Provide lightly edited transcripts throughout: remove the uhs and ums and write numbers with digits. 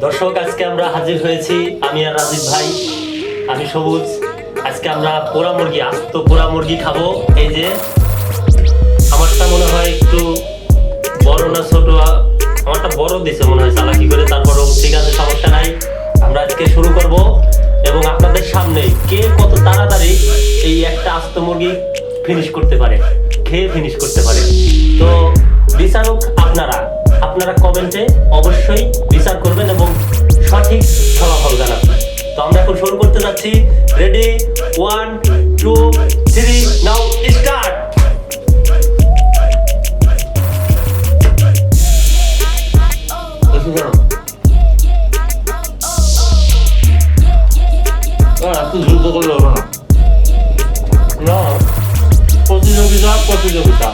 দর্শক, আজকে আমরা হাজির হয়েছি, আমি আর রাজীব ভাই, আমি সবুজ। আজকে আমরা পোড়া মুরগি, আস্ত পোড়া মুরগি খাবো। এই যে আমারটা মনে হয় একটু বড় না ছোট, আমারটা বড় দিছে মনে হয় চালাকি করে, তারপরও ঠিক আছে, সমস্যা নাই। আমরা আজকে শুরু করব এবং আপনাদের সামনে কে কত তাড়াতাড়ি এই একটা আস্ত মুরগি ফিনিশ করতে পারে, খেয়ে ফিনিশ করতে পারে। তো বিচারক আপনারা কমেন্টে অবশ্যই বিচার করবেন এবং সঠিক ফলাফল জানাবেন। তো আমরা এখন শুরু করতে যাচ্ছি। রেডি, 1 2 3, নাও স্টার্ট। যুদ্ধ করলে হবে না, প্রতিযোগিতা।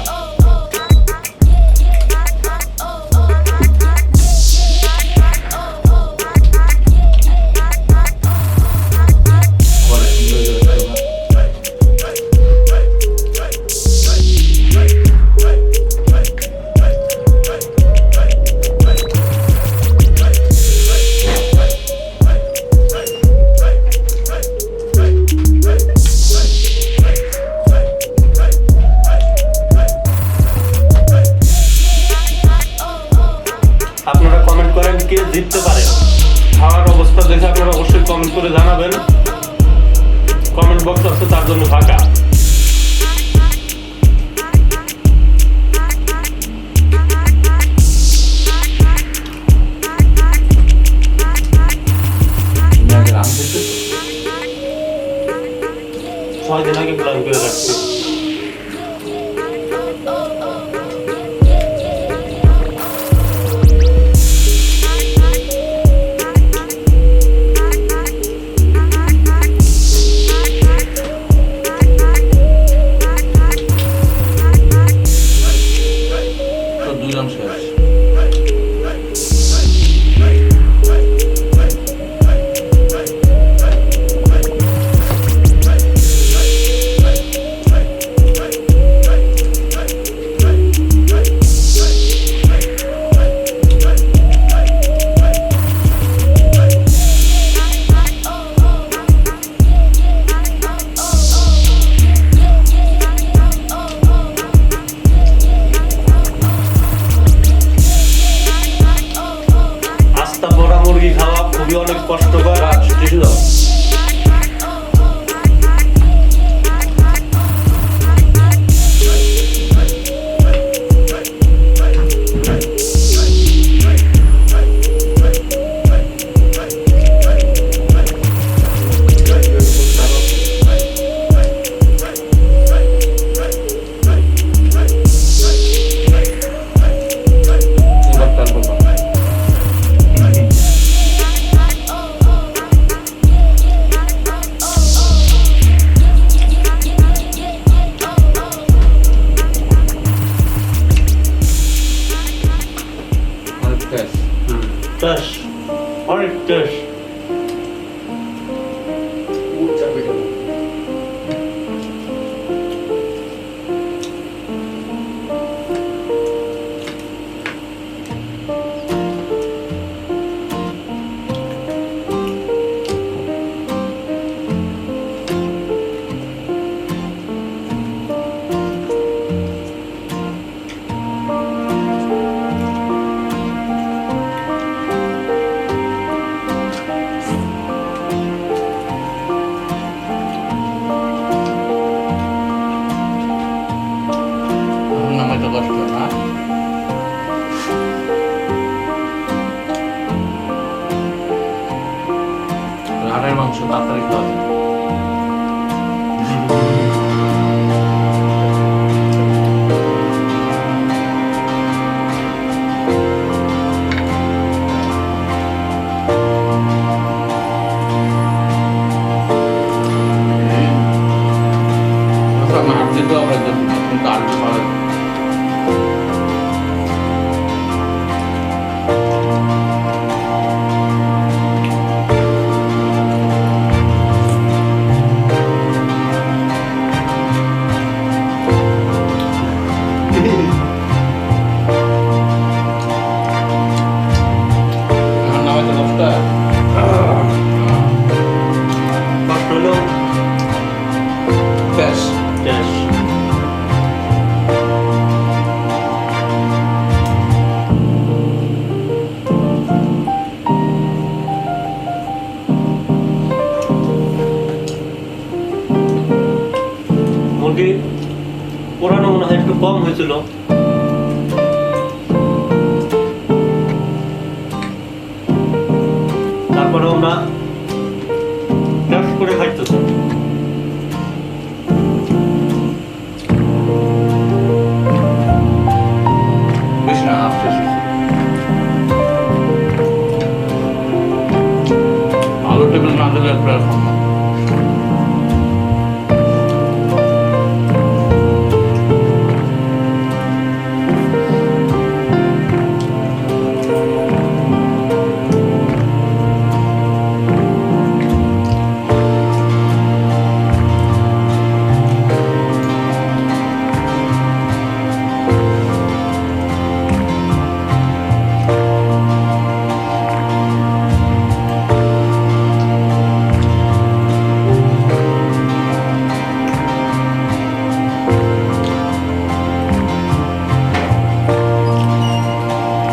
আপনারা কমেন্ট করেন কে জিততে পারে। খাওয়ার অবস্থা দেখে আপনারা অবশ্যই কমেন্ট করে জানাবেন। কমেন্ট বক্স আছে তার জন্য ফাঁকা। ছয় দিন আগে প্ল্যান করে রাখছি। মুরগি খাওয়া খুবই অনেক কষ্টকর। টিস্যু দাও। Taş. Harik taş. হাড়ের মাংস তাড়াতাড়ি খাওয়া হাত দিতে হবে, কিন্তু আর খাওয়া কম হয়েছিল। তারপরে আমরা টেস্ট করে খাইতেছি। বেশ না আসছে আলু টেবিল না দিলে প্রায় খাবো না।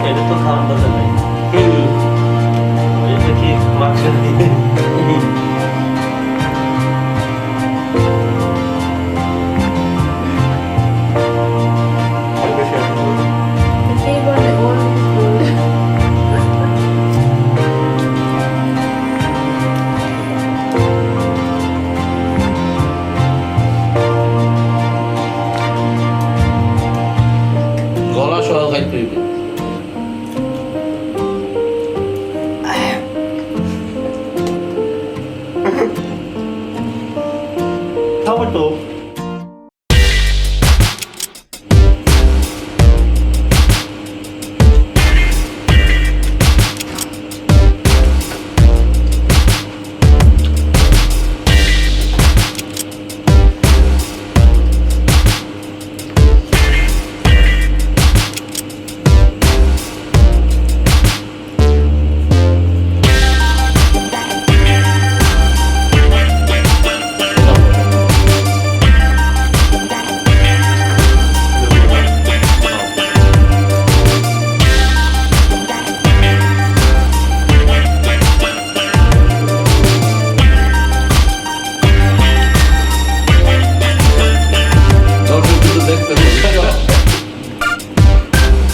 এটা তো খাওয়ার দরকার নাই। এটা কি মাংস দিয়ে গলা সহ খাইতে হইবে। খাবো তো।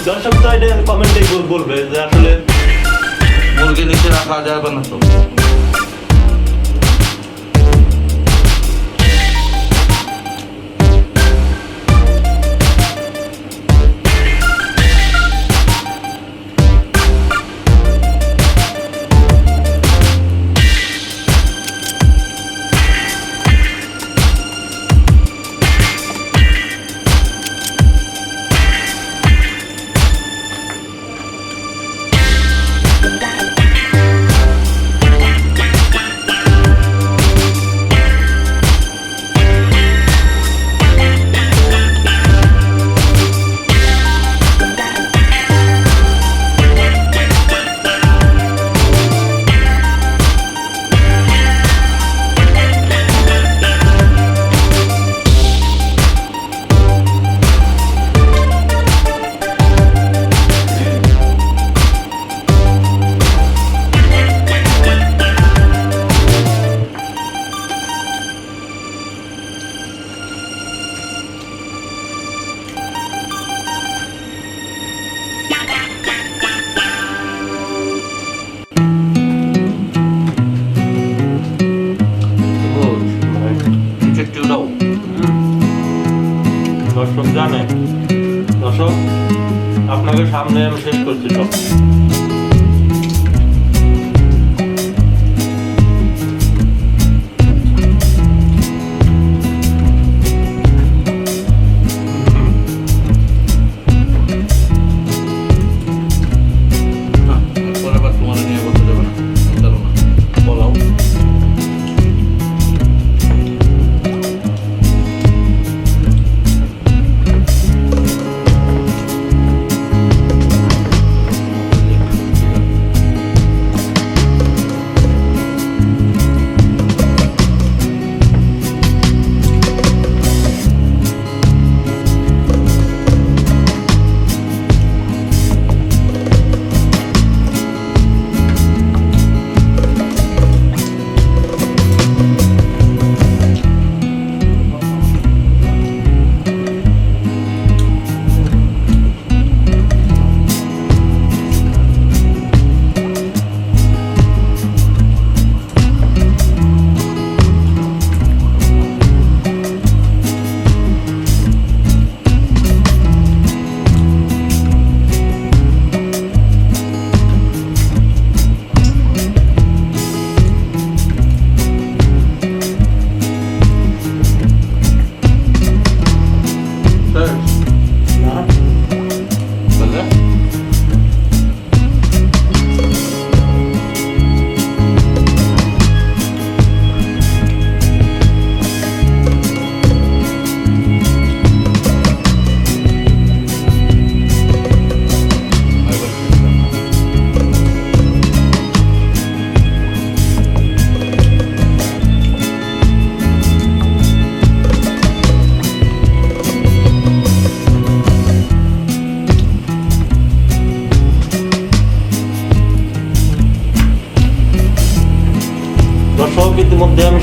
দর্শক তো এটা কমেন্টে বলবে যে আসলে মুরগি নিচে রাখা যাবে না তো। দর্শক জানে, দর্শক আপনাকে সামনে আমি শেষ করছি সব।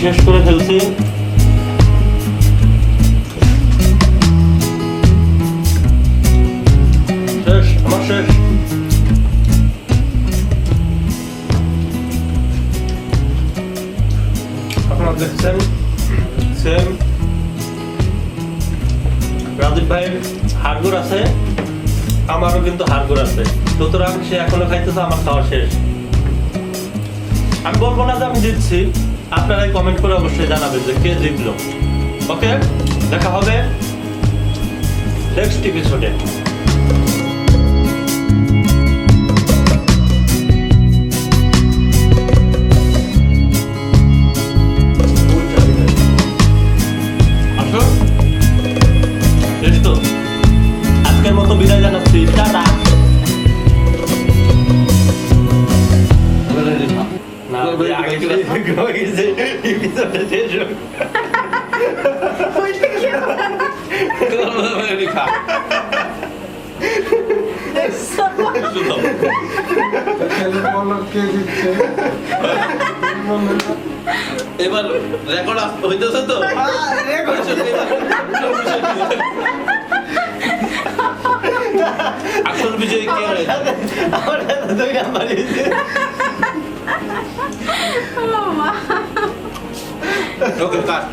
শেষ করে ফেলছি। শেষ, আমার শেষ। আপনারা দেখছেন সেম রাজীব ভাইয়ের হাড়গোড় আছে, আমারও কিন্তু হাড়গোড় আছে, সুতরাং সে এখনো খাইতেছে, আমার খাওয়া শেষ। আমি বলবো না যে আমি জিতছি, আপনারাই কমেন্ট করে অবশ্যই জানাবেন যে কে জিতলো। ওকে, দেখা হবে নেক্সট এপিসোডে। আসো, শেষ তো, আজকের মতো বিদায় জানাচ্ছি, টাটা। না, আগে গেছে এপিসোডে শেষ হোক। এবার রেকর্ড হইতেছে তো, আসল বিজয়ী কে হয়েছে? আমার দুই নাম্বার হয়েছে। ওকে, কাট।